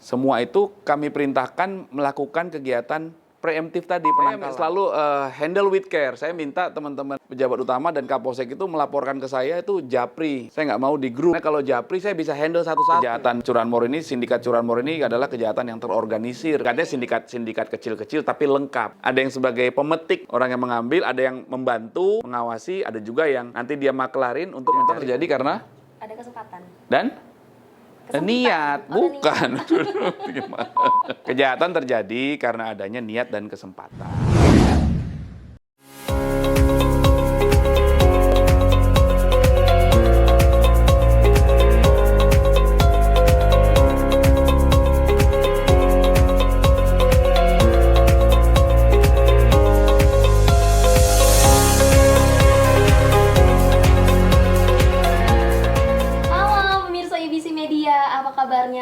Semua itu kami perintahkan melakukan kegiatan preemptif tadi, penangkalan. Selalu handle with care. Saya minta teman-teman pejabat utama dan Kapolsek itu melaporkan ke saya itu japri. Saya nggak mau di grup. Nah, kalau japri saya bisa handle satu-satu. Kejahatan curanmor ini, sindikat curanmor ini adalah kejahatan yang terorganisir. Katanya sindikat kecil-kecil tapi lengkap. Ada yang sebagai pemetik, orang yang mengambil, ada yang membantu, mengawasi, ada juga yang nanti dia maklarin untuk mencari. Terjadi karena ada kesempatan. Dan niat, bukan. Kejahatan terjadi karena adanya niat dan kesempatan.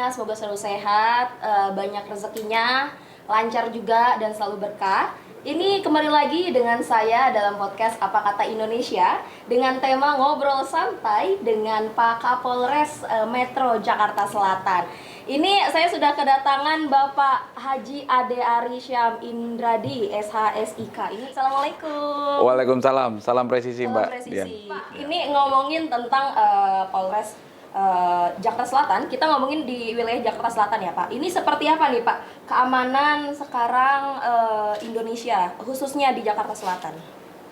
Semoga selalu sehat, banyak rezekinya, lancar juga, dan selalu berkah. Ini kembali lagi dengan saya dalam podcast Apa Kata Indonesia dengan tema ngobrol santai dengan Pak Kapolres Metro Jakarta Selatan. Ini saya sudah kedatangan Bapak Haji Ade Ari Syam Indradi, SHSIK. Ini Assalamualaikum. Waalaikumsalam, salam presisi Salam Mbak. presisi. Pak, ini ngomongin tentang Polres Jakarta Selatan, kita ngomongin di wilayah Jakarta Selatan ya Pak. Ini seperti apa nih Pak keamanan sekarang Indonesia, khususnya di Jakarta Selatan?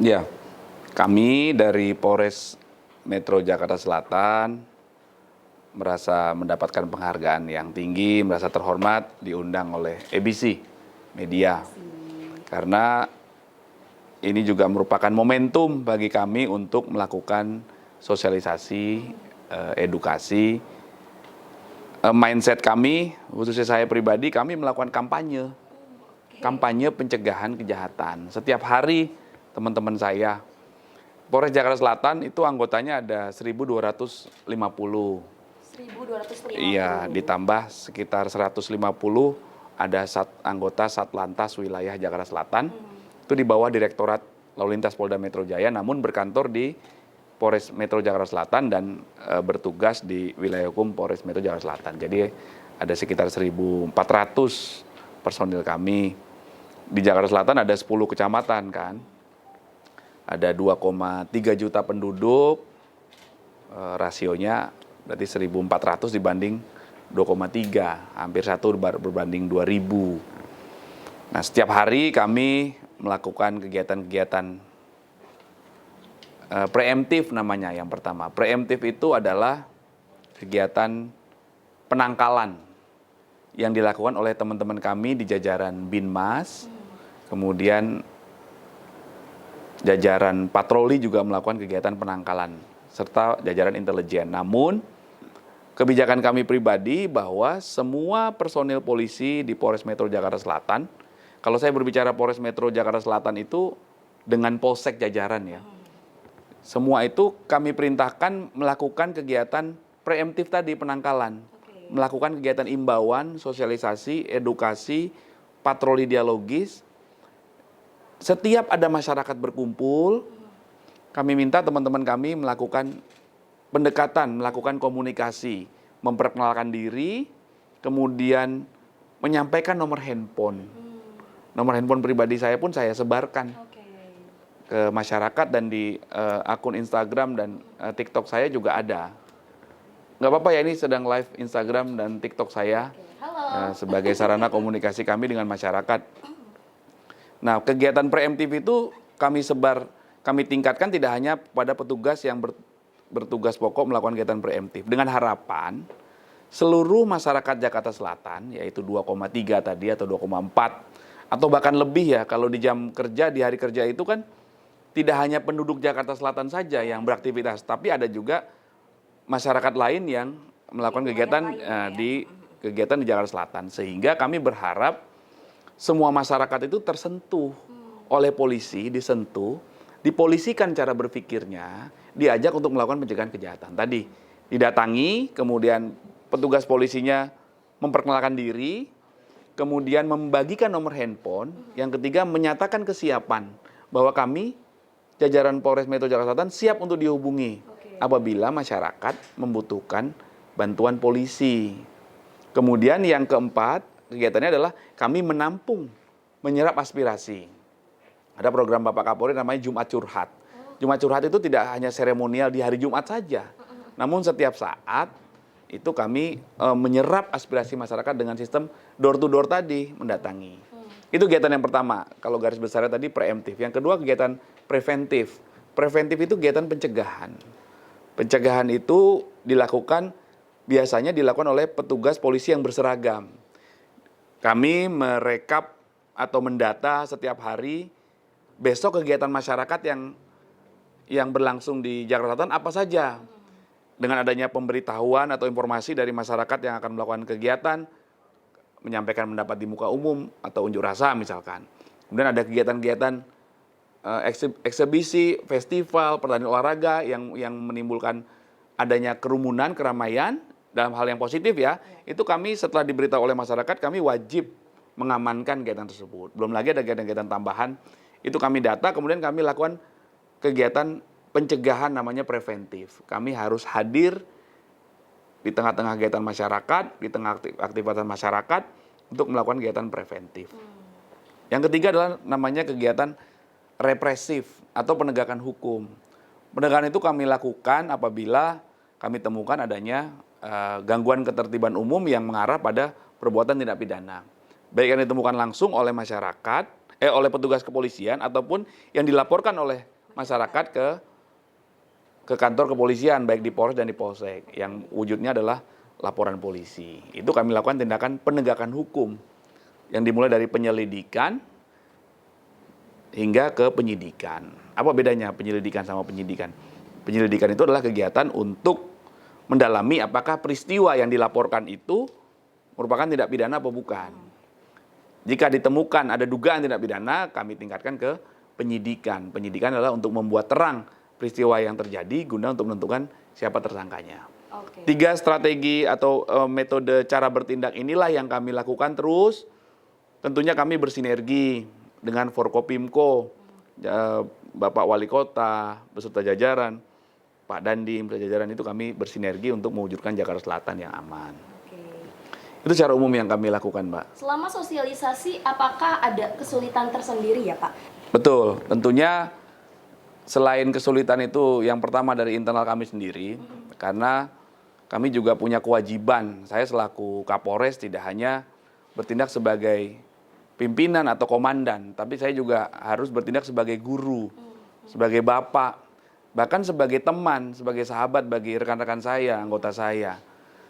Ya, kami dari Polres Metro Jakarta Selatan merasa mendapatkan penghargaan yang tinggi, merasa terhormat diundang oleh ABC Media. Karena ini juga merupakan momentum bagi kami untuk melakukan sosialisasi, edukasi. Mindset kami, khususnya saya pribadi, kami melakukan kampanye. Kampanye pencegahan kejahatan. Setiap hari teman-teman saya, Polres Jakarta Selatan itu anggotanya ada 1.250. 1.250. Iya, ditambah sekitar 150 ada anggota Satlantas wilayah Jakarta Selatan. Itu di bawah Direktorat Lalu Lintas Polda Metro Jaya, namun berkantor di Polres Metro Jakarta Selatan dan bertugas di wilayah hukum Polres Metro Jakarta Selatan. Jadi ada sekitar 1.400 personil kami. Di Jakarta Selatan ada 10 kecamatan kan. Ada 2,3 juta penduduk, rasionya berarti 1.400 dibanding 2,3, hampir 1 berbanding 2.000. Nah, setiap hari kami melakukan kegiatan-kegiatan preemptif namanya yang pertama. Preemptif itu adalah kegiatan penangkalan yang dilakukan oleh teman-teman kami di jajaran Binmas, kemudian jajaran patroli juga melakukan kegiatan penangkalan, serta jajaran intelijen. Namun, kebijakan kami pribadi bahwa semua personil polisi di Polres Metro Jakarta Selatan, kalau saya berbicara Polres Metro Jakarta Selatan itu dengan polsek jajaran ya, semua itu kami perintahkan melakukan kegiatan preemptif tadi, penangkalan. Melakukan kegiatan imbauan, sosialisasi, edukasi, patroli dialogis. Setiap ada masyarakat berkumpul, kami minta teman-teman kami melakukan pendekatan, melakukan komunikasi, memperkenalkan diri, kemudian menyampaikan nomor handphone. Nomor handphone pribadi saya pun saya sebarkan ke masyarakat, dan di akun Instagram dan TikTok saya juga ada. Nggak apa-apa ya, ini sedang live Instagram dan TikTok saya. Halo. Sebagai sarana komunikasi kami dengan masyarakat. Nah, kegiatan preemptif itu kami tingkatkan tidak hanya pada petugas yang bertugas pokok melakukan kegiatan preemptif. Dengan harapan seluruh masyarakat Jakarta Selatan, yaitu 2,3 tadi atau 2,4, atau bahkan lebih ya, kalau di jam kerja, di hari kerja itu kan tidak hanya penduduk Jakarta Selatan saja yang beraktivitas, tapi ada juga masyarakat lain yang melakukan kegiatan di Jakarta Selatan. Sehingga kami berharap semua masyarakat itu tersentuh oleh polisi, dipolisikan cara berpikirnya, diajak untuk melakukan pencegahan kejahatan. Tadi didatangi, kemudian petugas polisinya memperkenalkan diri, kemudian membagikan nomor handphone, yang ketiga menyatakan kesiapan bahwa kami jajaran Polres Metro Jakarta Selatan siap untuk dihubungi apabila masyarakat membutuhkan bantuan polisi. Kemudian yang keempat, kegiatannya adalah kami menampung, menyerap aspirasi. Ada program Bapak Kapolri namanya Jumat Curhat. Jumat Curhat itu tidak hanya seremonial di hari Jumat saja. Namun setiap saat itu kami menyerap aspirasi masyarakat dengan sistem door to door tadi, mendatangi. Itu kegiatan yang pertama, kalau garis besarnya tadi preemptif. Yang kedua kegiatan preventif. Preventif itu kegiatan pencegahan. Pencegahan itu biasanya dilakukan oleh petugas polisi yang berseragam. Kami merekap atau mendata setiap hari besok kegiatan masyarakat yang berlangsung di Jakarta Selatan apa saja. Dengan adanya pemberitahuan atau informasi dari masyarakat yang akan melakukan kegiatan, menyampaikan pendapat di muka umum atau unjuk rasa misalkan. Kemudian ada kegiatan-kegiatan eksebisi, festival, pertandingan olahraga yang menimbulkan adanya kerumunan, keramaian. Dalam hal yang positif ya, itu kami setelah diberitahu oleh masyarakat, kami wajib mengamankan kegiatan tersebut. Belum lagi ada kegiatan-kegiatan tambahan, itu kami data, kemudian kami lakukan kegiatan pencegahan namanya preventif. Kami harus hadir di tengah-tengah kegiatan masyarakat, di tengah aktivitas masyarakat, untuk melakukan kegiatan preventif. Yang ketiga adalah namanya kegiatan represif atau penegakan hukum. Penegakan itu kami lakukan apabila kami temukan adanya gangguan ketertiban umum yang mengarah pada perbuatan tindak pidana. Baik yang ditemukan langsung oleh masyarakat, oleh petugas kepolisian, ataupun yang dilaporkan oleh masyarakat ke kantor kepolisian, baik di Polres dan di Polsek, yang wujudnya adalah laporan polisi. Itu kami lakukan tindakan penegakan hukum, yang dimulai dari penyelidikan hingga ke penyidikan. Apa bedanya penyelidikan sama penyidikan? Penyelidikan itu adalah kegiatan untuk mendalami apakah peristiwa yang dilaporkan itu merupakan tindak pidana atau bukan. Jika ditemukan ada dugaan tindak pidana, kami tingkatkan ke penyidikan. Penyidikan adalah untuk membuat terang peristiwa yang terjadi guna untuk menentukan siapa tersangkanya. Oke. 3 strategi atau metode cara bertindak inilah yang kami lakukan terus. Tentunya kami bersinergi dengan Forkopimko, Bapak Wali Kota, beserta jajaran, Pak Dandim, jajaran itu kami bersinergi untuk mewujudkan Jakarta Selatan yang aman. Oke. Itu secara umum yang kami lakukan, Mbak. Selama sosialisasi, apakah ada kesulitan tersendiri ya, Pak? Betul, tentunya selain kesulitan itu yang pertama dari internal kami sendiri, karena kami juga punya kewajiban. Saya selaku Kapolres tidak hanya bertindak sebagai pimpinan atau komandan, tapi saya juga harus bertindak sebagai guru, sebagai bapak, bahkan sebagai teman, sebagai sahabat bagi rekan-rekan saya, anggota saya.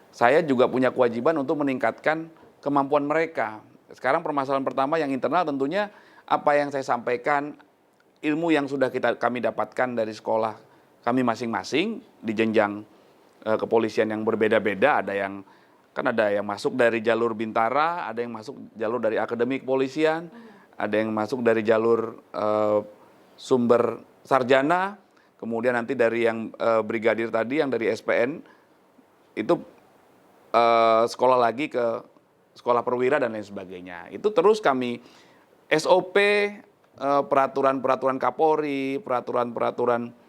Saya juga punya kewajiban untuk meningkatkan kemampuan mereka. Sekarang permasalahan pertama yang internal tentunya apa yang saya sampaikan, ilmu yang sudah kami dapatkan dari sekolah kami masing-masing di jenjang kepolisian yang berbeda-beda. Ada yang masuk dari jalur Bintara, ada yang masuk jalur dari Akademi Kepolisian, ada yang masuk dari jalur sumber sarjana, kemudian nanti dari yang brigadir tadi, yang dari SPN, itu sekolah lagi ke sekolah perwira dan lain sebagainya. Itu terus kami SOP, peraturan-peraturan Kapolri, peraturan-peraturan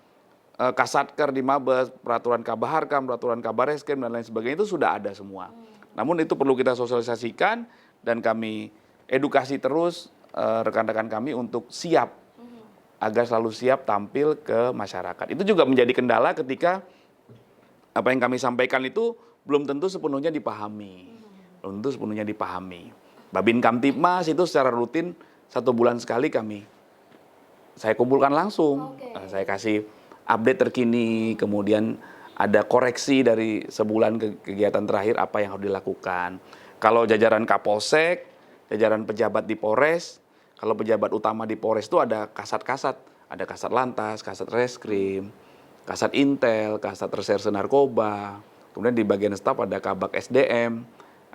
Kasatker di Mabes, peraturan Kabaharkam, peraturan Kabareskrim dan lain sebagainya itu sudah ada semua. Namun itu perlu kita sosialisasikan dan kami edukasi terus rekan-rekan kami untuk siap, agar selalu siap tampil ke masyarakat. Itu juga menjadi kendala ketika apa yang kami sampaikan itu belum tentu sepenuhnya dipahami. Belum tentu sepenuhnya dipahami. Babin Kamtipmas itu secara rutin 1 bulan sekali saya kumpulkan langsung. Saya kasih update terkini, kemudian ada koreksi dari sebulan kegiatan terakhir apa yang harus dilakukan. Kalau jajaran Kapolsek, jajaran pejabat di Polres, kalau pejabat utama di Polres itu ada kasat-kasat, ada kasat lantas, kasat reskrim, kasat intel, kasat reserse narkoba, kemudian di bagian staf ada kabak SDM,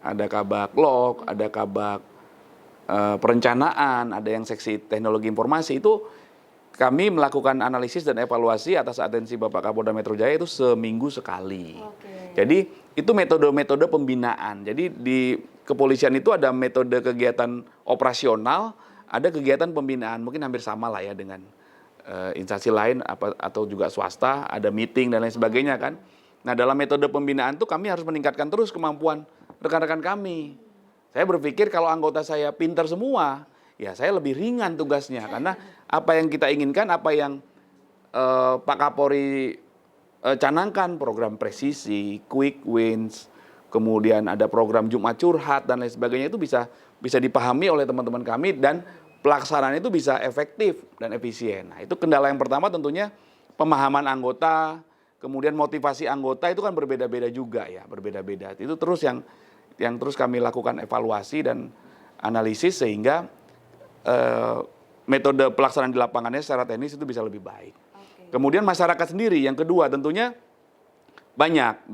ada kabak log, ada kabak perencanaan, ada yang seksi teknologi informasi. Itu kami melakukan analisis dan evaluasi atas atensi Bapak Kapolda Metro Jaya itu seminggu sekali. Jadi itu metode-metode pembinaan. Jadi di kepolisian itu ada metode kegiatan operasional, ada kegiatan pembinaan, mungkin hampir sama lah ya dengan instansi lain atau juga swasta, ada meeting dan lain sebagainya kan. Nah dalam metode pembinaan itu kami harus meningkatkan terus kemampuan rekan-rekan kami. Saya berpikir kalau anggota saya pintar semua, ya saya lebih ringan tugasnya. Karena apa yang kita inginkan, apa yang Pak Kapolri canangkan, program presisi, quick wins, kemudian ada program Jumat Curhat dan lain sebagainya, itu bisa dipahami oleh teman-teman kami dan pelaksanaan itu bisa efektif dan efisien. Nah, itu kendala yang pertama tentunya pemahaman anggota, kemudian motivasi anggota itu kan berbeda-beda juga ya, berbeda-beda. Itu terus yang terus kami lakukan evaluasi dan analisis sehingga metode pelaksanaan di lapangannya secara teknis itu bisa lebih baik. Kemudian masyarakat sendiri yang kedua tentunya banyak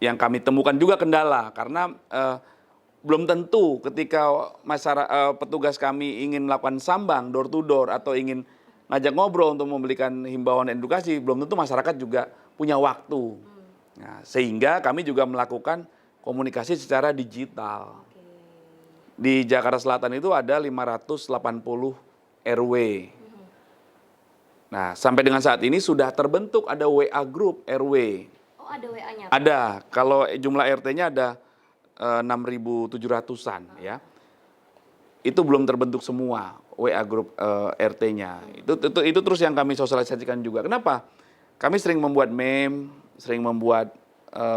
yang kami temukan juga kendala karena belum tentu ketika petugas kami ingin melakukan sambang door to door atau ingin ngajak ngobrol untuk memberikan himbauan dan edukasi, belum tentu masyarakat juga punya waktu. Nah, sehingga kami juga melakukan komunikasi secara digital. Di Jakarta Selatan itu ada 580 RW. Nah, sampai dengan saat ini sudah terbentuk ada WA group RW. Oh, ada WA-nya? Ada. Kalau jumlah RT-nya ada 6.700-an ya. Itu belum terbentuk semua WA grup RT-nya. Itu terus yang kami sosialisasikan juga. Kenapa? Kami sering membuat meme, sering membuat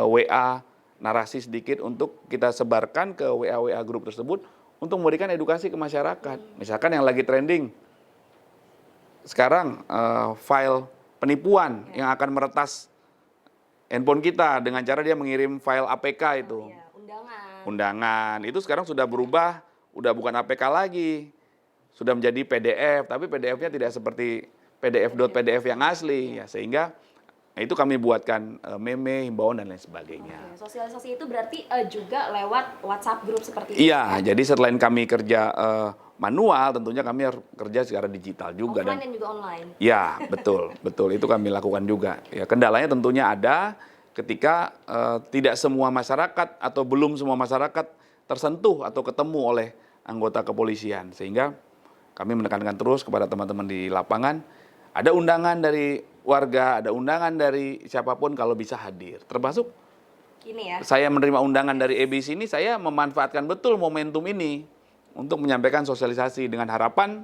WA narasi sedikit untuk kita sebarkan ke WA grup tersebut untuk memberikan edukasi ke masyarakat. Misalkan yang lagi trending sekarang file penipuan yang akan meretas handphone kita dengan cara dia mengirim file APK itu. Undangan. Itu sekarang sudah berubah, udah bukan APK lagi. Sudah menjadi PDF, tapi PDF-nya tidak seperti PDF yang asli ya, sehingga itu kami buatkan meme, himbauan dan lain sebagainya. Sosialisasi itu berarti juga lewat WhatsApp group seperti itu? Iya, jadi selain kami kerja manual, tentunya kami harus kerja secara digital juga. Offline dan juga online? Ya, betul. Itu kami lakukan juga. Ya, kendalanya tentunya ada ketika tidak semua masyarakat atau belum semua masyarakat tersentuh atau ketemu oleh anggota kepolisian. Sehingga kami menekankan terus kepada teman-teman di lapangan, ada undangan dari warga, ada undangan dari siapapun kalau bisa hadir. Termasuk ini ya, saya menerima undangan dari EBC ini, saya memanfaatkan betul momentum ini untuk menyampaikan sosialisasi dengan harapan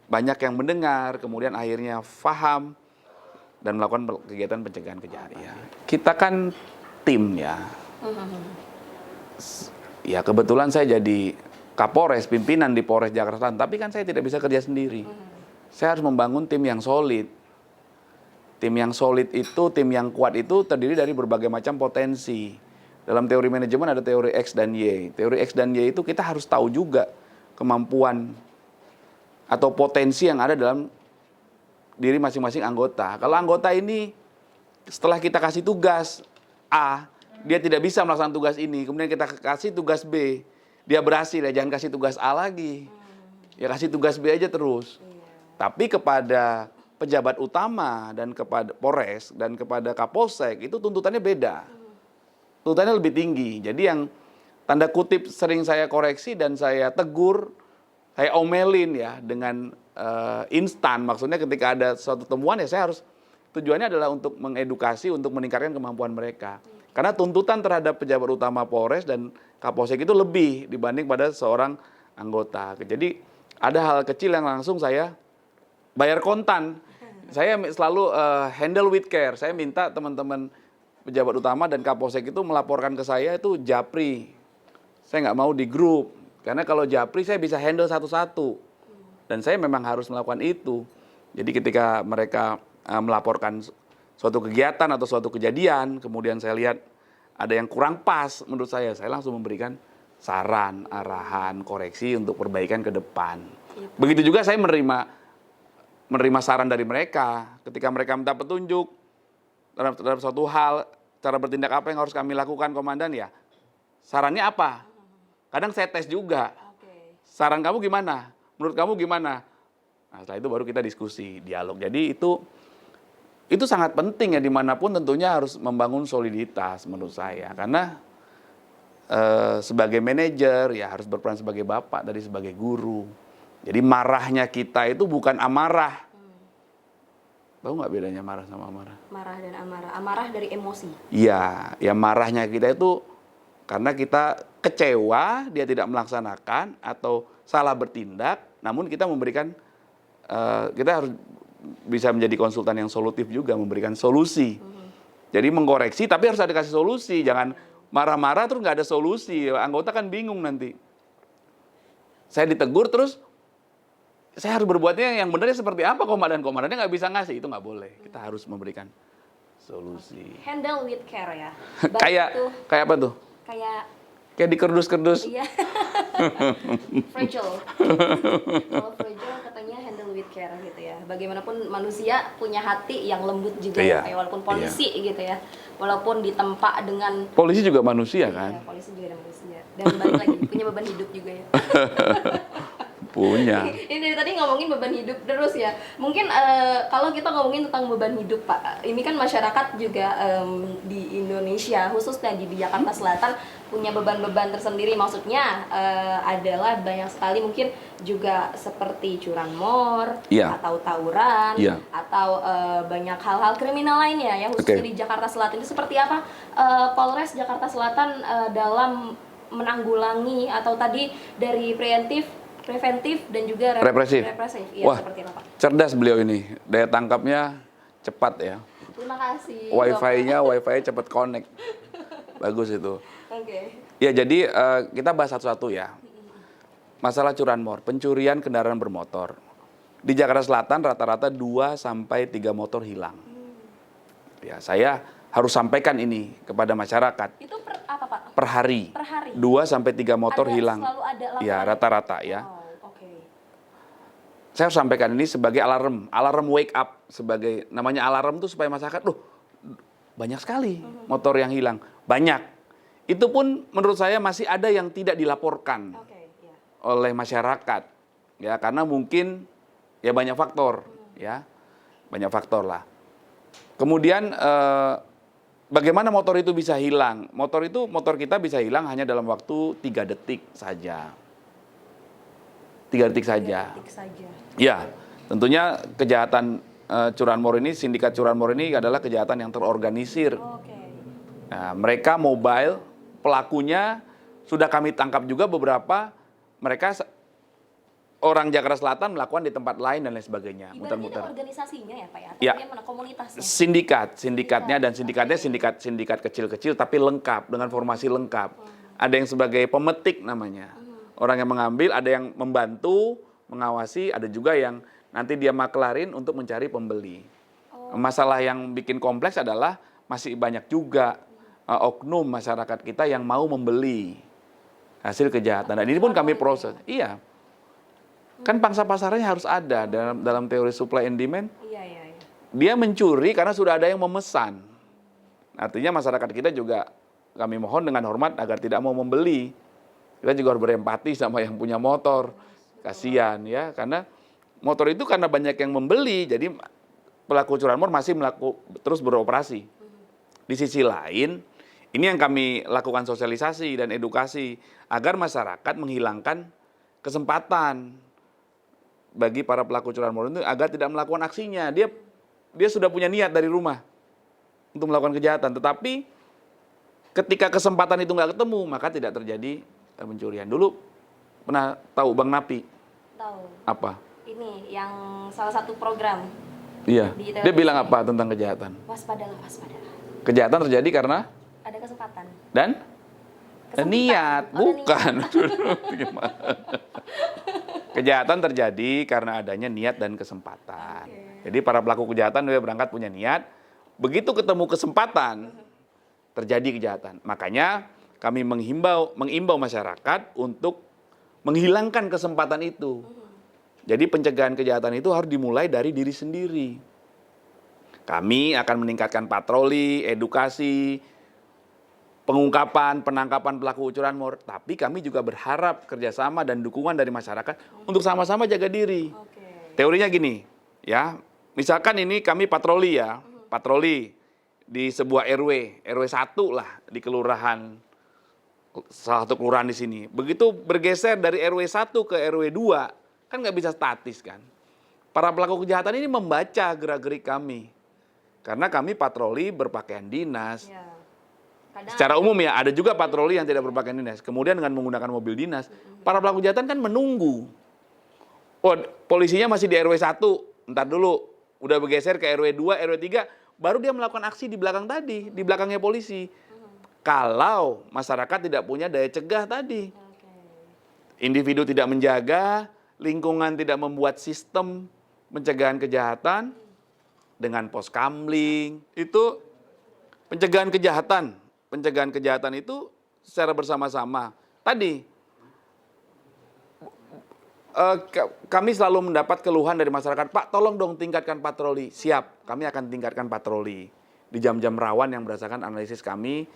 banyak yang mendengar, kemudian akhirnya paham dan melakukan kegiatan pencegahan kejahatan. Kita kan tim ya. Ya kebetulan saya jadi Kapolres, pimpinan di Polres Jakarta Selatan, tapi kan saya tidak bisa kerja sendiri. Saya harus membangun tim yang solid. Tim yang solid itu, tim yang kuat itu terdiri dari berbagai macam potensi. Dalam teori manajemen ada teori X dan Y. Teori X dan Y itu kita harus tahu juga kemampuan atau potensi yang ada dalam diri masing-masing anggota. Kalau anggota ini setelah kita kasih tugas A, dia tidak bisa melaksanakan tugas ini, kemudian kita kasih tugas B, dia berhasil, ya jangan kasih tugas A lagi. Ya kasih tugas B aja terus. Tapi kepada pejabat utama dan kepada Polres dan kepada Kapolsek itu tuntutannya beda. Tuntutannya lebih tinggi. Jadi yang tanda kutip sering saya koreksi dan saya tegur, saya omelin ya dengan instan. Maksudnya ketika ada suatu temuan ya saya harus, tujuannya adalah untuk mengedukasi, untuk meningkatkan kemampuan mereka. Karena tuntutan terhadap pejabat utama Polres dan Kapolsek itu lebih dibanding pada seorang anggota. Jadi ada hal kecil yang langsung saya bayar kontan. Saya selalu handle with care. Saya minta teman-teman pejabat utama dan Kapolsek itu melaporkan ke saya itu japri. Saya nggak mau di grup. Karena kalau japri saya bisa handle satu-satu. Dan saya memang harus melakukan itu. Jadi ketika mereka melaporkan suatu kegiatan atau suatu kejadian, kemudian saya lihat ada yang kurang pas menurut saya langsung memberikan saran, arahan, koreksi untuk perbaikan ke depan. Begitu juga saya menerima saran dari mereka. Ketika mereka minta petunjuk terhadap suatu hal, cara bertindak apa yang harus kami lakukan, Komandan ya, sarannya apa? Kadang saya tes juga. Saran kamu gimana? Menurut kamu gimana? Nah, setelah itu baru kita diskusi, dialog. Jadi itu sangat penting ya, dimanapun tentunya harus membangun soliditas menurut saya. Karena sebagai manajer ya harus berperan sebagai bapak, tadi sebagai guru. Jadi marahnya kita itu bukan amarah. Tahu nggak bedanya marah sama amarah? Marah dan amarah. Amarah dari emosi. Iya, ya marahnya kita itu karena kita kecewa, dia tidak melaksanakan atau salah bertindak, namun kita memberikan, kita harus bisa menjadi konsultan yang solutif juga, memberikan solusi. Jadi mengkoreksi, tapi harus ada kasih solusi. Jangan marah-marah terus nggak ada solusi. Anggota kan bingung nanti. Saya ditegur terus, saya harus berbuatnya yang benernya seperti apa, komandannya nggak bisa ngasih, itu nggak boleh. Kita harus memberikan solusi. Handle with care ya. Kayak apa tuh? Kayak di kerdus-kerdus. Iya. Fragile. Kalau fragile katanya handle with care gitu ya. Bagaimanapun manusia punya hati yang lembut juga Iya. kayak walaupun polisi gitu ya. Walaupun ditempa dengan Polisi juga manusia kan? iya, polisi juga ada manusia. Dan balik lagi punya beban hidup juga ya. Punya. Ini dari tadi ngomongin beban hidup terus ya. Mungkin kalau kita ngomongin tentang beban hidup Pak, ini kan masyarakat juga di Indonesia, khususnya di Jakarta Selatan punya beban-beban tersendiri. Maksudnya adalah banyak sekali mungkin juga seperti curanmor, Iya. atau tawuran, Iya. atau banyak hal-hal kriminal lainnya ya, khususnya Oke. di Jakarta Selatan. Itu seperti apa Polres Jakarta Selatan dalam menanggulangi atau tadi dari preventif dan juga Represif. Iya, Wah, seperti apa Pak? cerdas beliau ini. Daya tangkapnya cepat ya. Terima kasih. Wifi-nya cepat connect. Bagus itu. Oke. Ya jadi kita bahas satu-satu ya. Masalah curanmor, pencurian kendaraan bermotor. Di Jakarta Selatan rata-rata 2 sampai 3 motor hilang. Ya, saya harus sampaikan ini kepada masyarakat. Itu apa Pak? Per hari. Per hari? 2 sampai 3 motor hilang. Selalu ada laporan? Ya, rata-rata ya. Oh, oke. Saya harus sampaikan ini sebagai alarm wake up, sebagai namanya alarm tuh supaya masyarakat, banyak sekali motor yang hilang, banyak. Itu pun menurut saya masih ada yang tidak dilaporkan Oke, ya. oleh masyarakat, ya karena mungkin ya banyak faktor, ya banyak faktor lah. Kemudian bagaimana motor itu bisa hilang? Motor kita bisa hilang hanya dalam waktu 3 detik saja. 3 detik saja. 3 detik saja. Ya, tentunya kejahatan curanmor ini, sindikat curanmor ini adalah kejahatan yang terorganisir. Oke. Nah, mereka mobile, pelakunya sudah kami tangkap juga beberapa. Mereka orang Jakarta Selatan melakukan di tempat lain dan lain sebagainya. Ibaratnya Muter-muter. ada organisasinya ya Pak ya? Atau Ya. dia mana komunitasnya? Sindikatnya dan sindikatnya sindikat kecil-kecil tapi lengkap dengan formasi lengkap. Ada yang sebagai pemetik namanya. Orang yang mengambil, ada yang membantu, mengawasi, ada juga yang nanti dia maklarin untuk mencari pembeli. Masalah yang bikin kompleks adalah masih banyak juga oknum masyarakat kita yang mau membeli hasil kejahatan. Dan ini pun kami proses. Iya. Kan pangsa pasarnya harus ada dalam teori supply and demand. Iya. Dia mencuri karena sudah ada yang memesan. Artinya masyarakat kita juga kami mohon dengan hormat agar tidak mau membeli. Kita juga harus berempati sama yang punya motor. Kasihan ya, karena motor itu karena banyak yang membeli, jadi pelaku curanmor masih terus beroperasi. Di sisi lain, ini yang kami lakukan sosialisasi dan edukasi agar masyarakat menghilangkan kesempatan bagi para pelaku curanmor itu agar tidak melakukan aksinya. Dia sudah punya niat dari rumah untuk melakukan kejahatan, tetapi ketika kesempatan itu nggak ketemu, maka tidak terjadi pencurian. Dulu pernah tahu Bang Napi? Tahu. Apa? Ini yang salah satu program. Iya. Di Dia bilang apa tentang kejahatan? Waspadalah. Kejahatan terjadi karena Ada kesempatan. dan Kesempitan. niat, Oh, bukan. Gimana? Kejahatan terjadi karena adanya niat dan kesempatan. Jadi para pelaku kejahatan dia berangkat punya niat, begitu ketemu kesempatan terjadi kejahatan. Makanya kami mengimbau masyarakat untuk menghilangkan kesempatan itu. Jadi pencegahan kejahatan itu harus dimulai dari diri sendiri. Kami akan meningkatkan patroli, edukasi, pengungkapan, penangkapan pelaku curanmor. Tapi kami juga berharap kerjasama dan dukungan dari masyarakat untuk sama-sama jaga diri. Oke. Teorinya gini, ya. Misalkan ini kami patroli ya, patroli di sebuah RW 1 lah di kelurahan, salah satu kelurahan di sini. Begitu bergeser dari RW 1 ke RW 2, kan nggak bisa statis kan. para pelaku kejahatan ini membaca gerak-gerik kami. Karena kami patroli berpakaian dinas. Ya. Secara umum ya, ada juga patroli yang tidak berpakaian dinas. Kemudian dengan menggunakan mobil dinas, para pelaku kejahatan kan menunggu. Oh, polisinya masih di RW 1, ntar dulu. Udah bergeser ke RW 2, RW 3, baru dia melakukan aksi di belakang tadi, di belakangnya polisi. Kalau masyarakat tidak punya daya cegah tadi. Individu tidak menjaga, lingkungan tidak membuat sistem pencegahan kejahatan, dengan pos kamling, itu pencegahan kejahatan. Pencegahan kejahatan itu secara bersama-sama. Tadi, kami selalu mendapat keluhan dari masyarakat, Pak tolong dong tingkatkan patroli. Siap, kami akan tingkatkan patroli. Di jam-jam rawan yang berdasarkan analisis kami,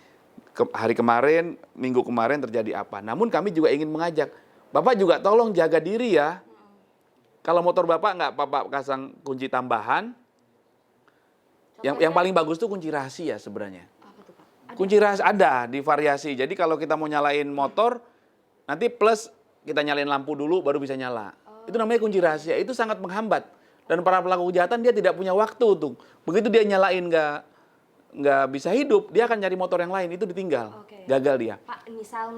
hari kemarin, minggu kemarin terjadi apa. Namun kami juga ingin mengajak, Bapak juga tolong jaga diri ya. Kalau motor Bapak nggak Bapak pasang kunci tambahan, yang paling bagus tuh kunci rahasia sebenarnya. Apa tuh, Pak? Kunci rahasia ada di variasi. Jadi kalau kita mau nyalain motor, nanti plus kita nyalain lampu dulu baru bisa nyala. Itu namanya kunci rahasia. Itu sangat menghambat. Dan para pelaku kejahatan dia tidak punya waktu tuh. Begitu dia nyalain nggak bisa hidup, dia akan nyari motor yang lain, itu ditinggal. Gagal dia. Pak, misal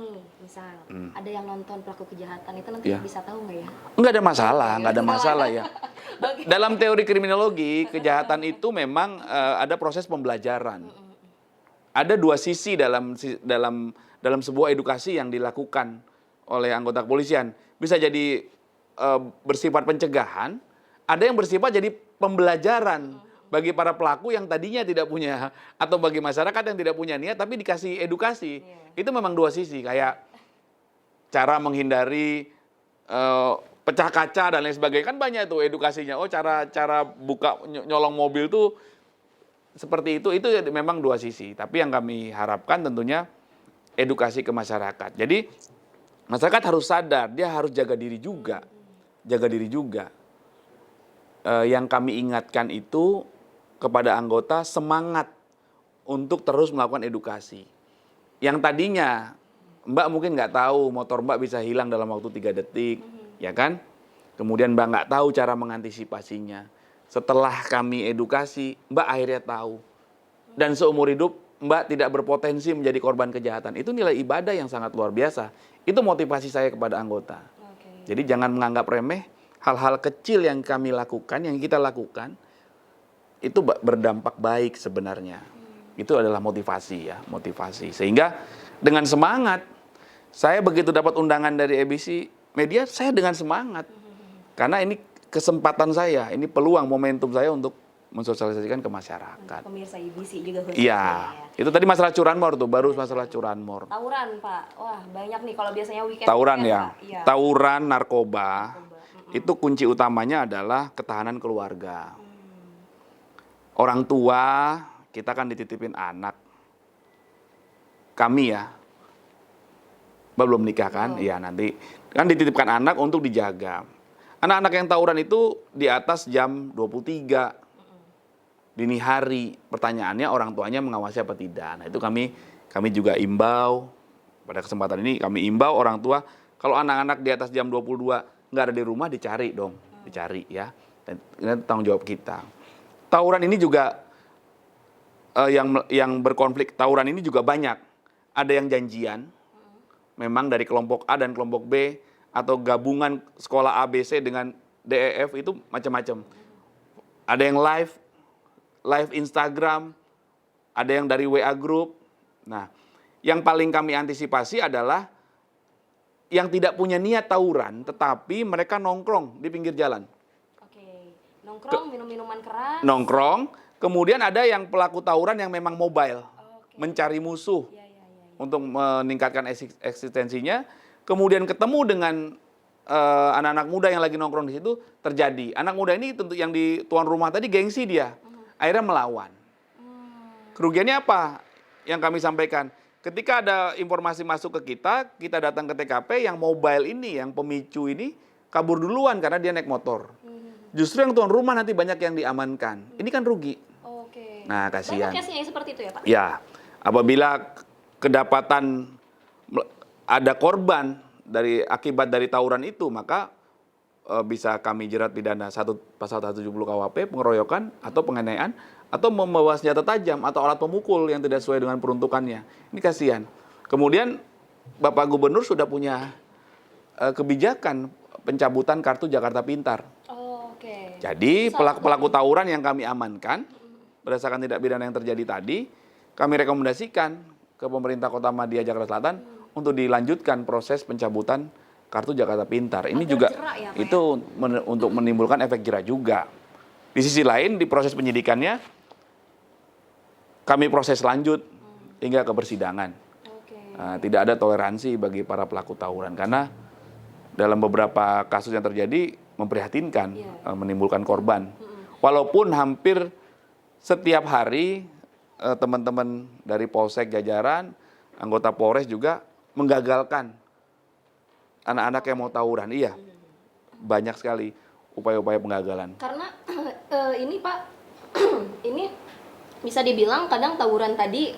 ada yang nonton pelaku kejahatan itu nanti Ya. bisa tahu nggak ya? Nggak ada masalah, nggak ada masalah ya. Dalam teori kriminologi, kejahatan itu memang ada proses pembelajaran. Ada dua sisi dalam sebuah edukasi yang dilakukan oleh anggota kepolisian. Bisa jadi bersifat pencegahan, ada yang bersifat jadi pembelajaran bagi para pelaku yang tadinya tidak punya, atau bagi masyarakat yang tidak punya niat tapi dikasih edukasi. Itu memang dua sisi, kayak cara menghindari pecah kaca dan lain sebagainya, kan banyak tuh edukasinya. Oh, cara buka nyolong mobil tuh seperti itu memang dua sisi. Tapi yang kami harapkan tentunya edukasi ke masyarakat. Jadi masyarakat harus sadar, dia harus jaga diri juga. Jaga diri juga. Yang kami ingatkan itu kepada anggota semangat untuk terus melakukan edukasi. Yang tadinya Mbak mungkin nggak tahu motor Mbak bisa hilang dalam waktu 3 detik, ya kan? Kemudian Mbak nggak tahu cara mengantisipasinya. Setelah kami edukasi, Mbak akhirnya tahu. Dan seumur hidup Mbak tidak berpotensi menjadi korban kejahatan. Itu nilai ibadah yang sangat luar biasa. Itu motivasi saya kepada anggota. Jadi jangan menganggap remeh hal-hal kecil yang kami lakukan, yang kita lakukan, itu berdampak baik sebenarnya. Itu adalah motivasi ya, motivasi. Sehingga dengan semangat, saya begitu dapat undangan dari ABC Media, saya dengan semangat. Karena ini kesempatan saya, ini peluang, momentum saya untuk mensosialisasikan ke masyarakat. Pemirsa ABC juga khususnya. Iya, itu tadi masalah curanmor tuh, baru masalah curanmor. Tawuran, Pak. Wah, banyak nih kalau biasanya weekend. Tawuran ya, Pak. Iya. tawuran, narkoba, itu kunci utamanya adalah ketahanan keluarga. Orang tua, kita kan dititipin anak. Kami ya, Mbak belum nikah kan? Iya, nanti kan dititipkan anak untuk dijaga. Anak-anak yang tawuran itu di atas jam 23 dini hari. Pertanyaannya orang tuanya mengawasi apa tidak. Nah, itu kami juga imbau, pada kesempatan ini kami imbau orang tua, kalau anak-anak di atas jam 22 nggak ada di rumah, dicari dong, dicari ya. Dan ini tanggung jawab kita. Tawuran ini juga yang berkonflik, tawuran ini juga banyak. Ada yang janjian, memang dari kelompok A dan kelompok B, atau gabungan sekolah ABC dengan DEF, itu macam-macam. Ada yang live Instagram, ada yang dari WA group. Nah, yang paling kami antisipasi adalah yang tidak punya niat tawuran, tetapi mereka nongkrong di pinggir jalan. Nongkrong, minum minuman keras. Nongkrong, kemudian ada yang pelaku tawuran yang memang mobile, mencari musuh untuk meningkatkan eksistensinya. Kemudian ketemu dengan anak-anak muda yang lagi nongkrong di situ, terjadi. Anak muda ini tentu yang di tuan rumah tadi gengsi dia, akhirnya melawan. Kerugiannya apa? Yang kami sampaikan, ketika ada informasi masuk ke kita datang ke TKP, yang mobile ini, yang pemicu ini kabur duluan karena dia naik motor. Justru yang tuan rumah nanti banyak yang diamankan. Ini kan rugi. Nah, kasihan. Banyak casing yang seperti itu ya, Pak? Ya, apabila kedapatan ada korban akibat dari tawuran itu, maka bisa kami jerat pidana pasal 170 KUHP, pengeroyokan atau penganiayaan, atau membawa senjata tajam atau alat pemukul yang tidak sesuai dengan peruntukannya. Ini kasihan. Kemudian Bapak Gubernur sudah punya kebijakan pencabutan kartu Jakarta Pintar. Oh, oke. Jadi pelaku tawuran yang kami amankan berdasarkan tindak pidana yang terjadi tadi, kami rekomendasikan ke pemerintah Kota Madia Jakarta Selatan untuk dilanjutkan proses pencabutan kartu Jakarta Pintar. Ini Agar juga jerak ya, Pak, itu untuk menimbulkan efek jerak juga. Di sisi lain di proses penyidikannya kami proses lanjut hingga ke persidangan. Oke. Tidak ada toleransi bagi para pelaku tawuran karena dalam beberapa kasus yang terjadi memprihatinkan, menimbulkan korban. Walaupun hampir setiap hari teman-teman dari Polsek jajaran, anggota Polres juga menggagalkan anak-anak yang mau tawuran. Iya, banyak sekali upaya-upaya penggagalan. Karena ini Pak, ini bisa dibilang kadang tawuran tadi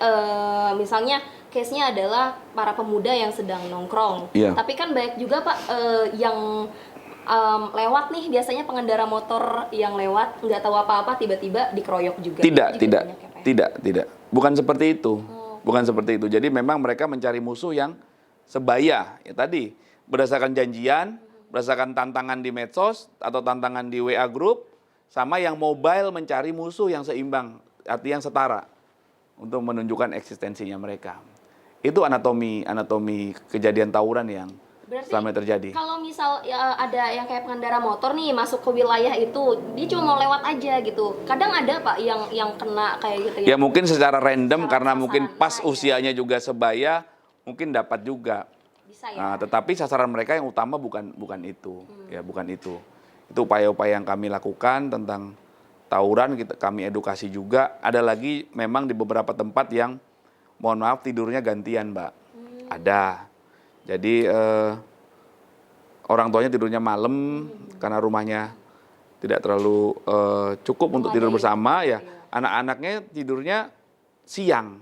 misalnya case-nya adalah para pemuda yang sedang nongkrong. Iya. Tapi kan banyak juga Pak yang lewat nih, biasanya pengendara motor yang lewat nggak tahu apa-apa tiba-tiba dikeroyok juga. Tidak. Itu juga banyak ya, Pak, ya? Tidak. Bukan seperti itu. Bukan seperti itu. Jadi memang mereka mencari musuh yang sebaya. Ya tadi, berdasarkan janjian, berdasarkan tantangan di medsos atau tantangan di WA group, sama yang mobile mencari musuh yang seimbang, artinya yang setara untuk menunjukkan eksistensinya mereka. Itu anatomi kejadian tawuran yang Berarti selama ini terjadi. kalau misal ya, ada yang kayak pengendara motor nih masuk ke wilayah itu, dia cuma mau lewat aja gitu. Kadang ada Pak yang kena kayak gitu Ya mungkin secara random karena mungkin sasaran. pas usianya juga sebaya, mungkin dapat juga. Bisa ya. Nah, tetapi sasaran mereka yang utama bukan itu, ya bukan itu. Itu upaya-upaya yang kami lakukan tentang tawuran, kami edukasi juga. Ada lagi memang di beberapa tempat yang mohon maaf tidurnya gantian, Mbak. Ada. Jadi orang tuanya tidurnya malam karena rumahnya tidak terlalu cukup untuk tidur bersama, ya. Anak-anaknya tidurnya siang.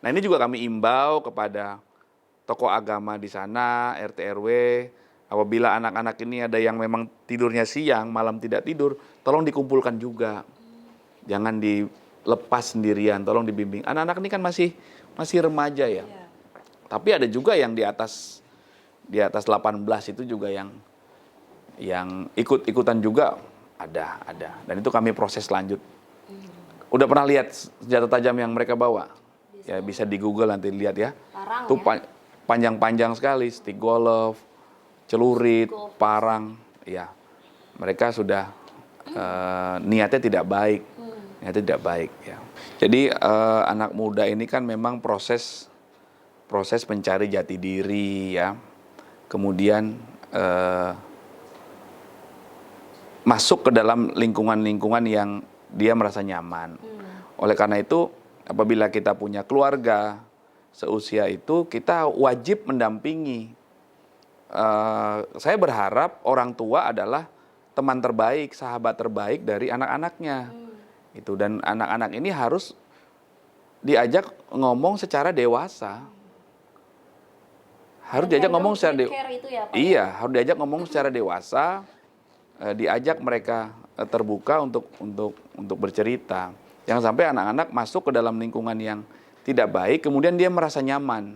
Nah, ini juga kami imbau kepada tokoh agama di sana, RT RW, apabila anak-anak ini ada yang memang tidurnya siang, malam tidak tidur, tolong dikumpulkan juga. Jangan dilepas sendirian, tolong dibimbing. Anak-anak ini kan masih remaja ya. Tapi ada juga yang di atas 18 itu juga yang ikut-ikutan juga ada. Dan itu kami proses lanjut. Udah pernah lihat senjata tajam yang mereka bawa? Ya bisa di Google nanti lihat ya. Parang Itu ya. panjang-panjang sekali, stick golf, celurit, parang, ya. Mereka sudah niatnya tidak baik. Niatnya tidak baik ya. Jadi anak muda ini kan memang proses mencari jati diri ya. Kemudian masuk ke dalam lingkungan-lingkungan yang dia merasa nyaman. Oleh karena itu, apabila kita punya keluarga seusia itu, kita wajib mendampingi. Saya berharap orang tua adalah teman terbaik, sahabat terbaik dari anak-anaknya. Itu, dan anak-anak ini harus diajak ngomong secara dewasa. Harus diajak ngomong secara Iya, harus diajak ngomong secara dewasa, diajak mereka terbuka untuk bercerita. Jangan sampai anak-anak masuk ke dalam lingkungan yang tidak baik, kemudian dia merasa nyaman.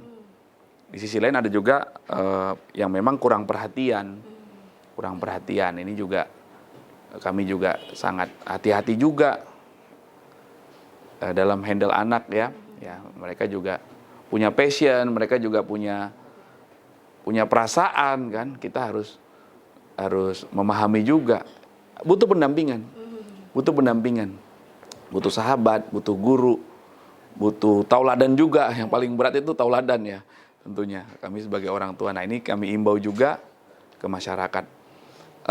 Di sisi lain ada juga yang memang kurang perhatian. Ini juga kami juga sangat hati-hati juga dalam handle anak ya. Ya, mereka juga punya passion, mereka juga punya perasaan kan. Kita harus memahami juga. Butuh pendampingan. Butuh sahabat, butuh guru, butuh tauladan juga. Yang paling berat itu tauladan ya, tentunya kami sebagai orang tua. Nah, ini kami imbau juga ke masyarakat.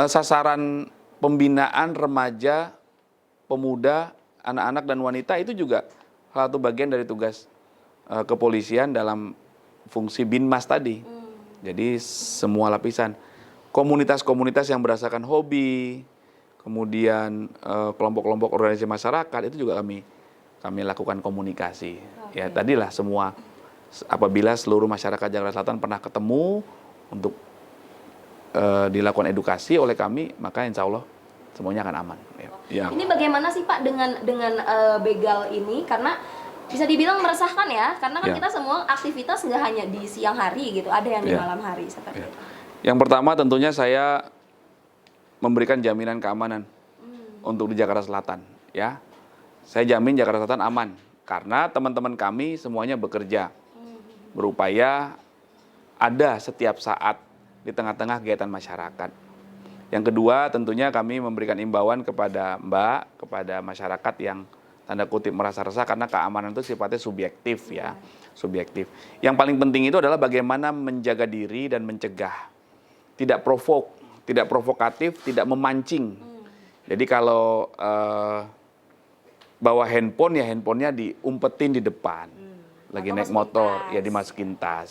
Sasaran pembinaan remaja, pemuda, anak-anak dan wanita itu juga salah satu bagian dari tugas kepolisian dalam fungsi Binmas tadi. Jadi semua lapisan, komunitas-komunitas yang berdasarkan hobi, kemudian kelompok-kelompok organisasi masyarakat itu juga kami lakukan komunikasi. Ya tadilah semua, apabila seluruh masyarakat Jakarta Selatan pernah ketemu untuk dilakukan edukasi oleh kami, maka insya Allah semuanya akan aman. Ya. Ini bagaimana sih Pak dengan begal ini? Karena bisa dibilang meresahkan ya, karena kan Ya. kita semua aktivitas nggak hanya di siang hari gitu, ada yang di Ya. malam hari seperti Ya. itu. Yang pertama tentunya saya memberikan jaminan keamanan untuk di Jakarta Selatan. Ya, saya jamin Jakarta Selatan aman karena teman-teman kami semuanya bekerja, berupaya ada setiap saat di tengah-tengah kegiatan masyarakat. Yang kedua tentunya kami memberikan imbauan kepada Mbak, kepada masyarakat yang tanda kutip merasa resah karena keamanan itu sifatnya subjektif ya, subjektif. Yang paling penting itu adalah bagaimana menjaga diri dan mencegah, tidak provokatif, tidak memancing. Jadi kalau bawa handphone ya handphonenya diumpetin di depan, lagi Atau naik masukin motor tas. ya dimasukin tas.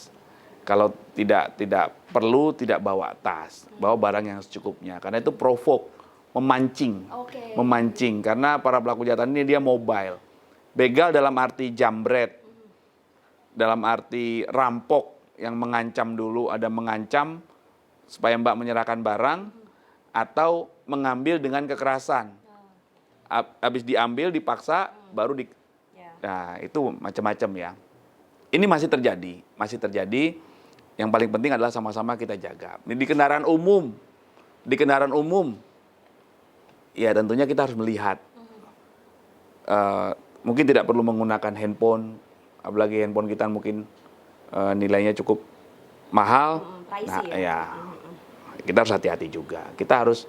Kalau tidak perlu tidak bawa tas, bawa barang yang secukupnya. Karena itu provoke, memancing, Oke. memancing. Karena para pelaku kejahatan ini dia mobile, begal dalam arti jambret, dalam arti rampok yang mengancam dulu, ada mengancam supaya Mbak menyerahkan barang atau mengambil dengan kekerasan. Habis diambil dipaksa baru di. Ya. Nah itu macam-macam ya. Ini masih terjadi. Yang paling penting adalah sama-sama kita jaga. Di kendaraan umum, ya tentunya kita harus melihat. Mungkin tidak perlu menggunakan handphone, apalagi handphone kita mungkin nilainya cukup mahal. Pricey Nah, ya. kita harus hati-hati juga. Kita harus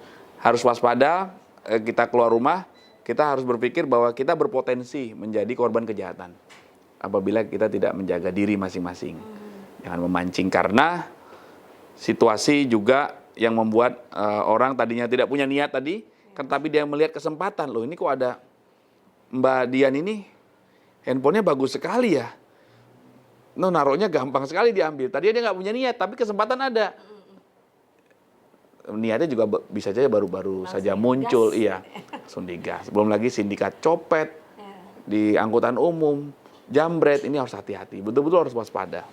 waspada. Kita keluar rumah, kita harus berpikir bahwa kita berpotensi menjadi korban kejahatan apabila kita tidak menjaga diri masing-masing. Jangan memancing karena situasi juga yang membuat orang tadinya tidak punya niat tadi, kan tapi dia melihat kesempatan. Loh ini kok ada Mbak Dian ini handphonenya bagus sekali ya. Naruhnya gampang sekali diambil. Tadi dia nggak punya niat, tapi kesempatan ada. Niatnya juga bisa saja baru-baru saja muncul, iya, langsung digas. Belum lagi sindikat copet di angkutan umum, jambret, ini harus hati-hati, betul-betul harus waspada.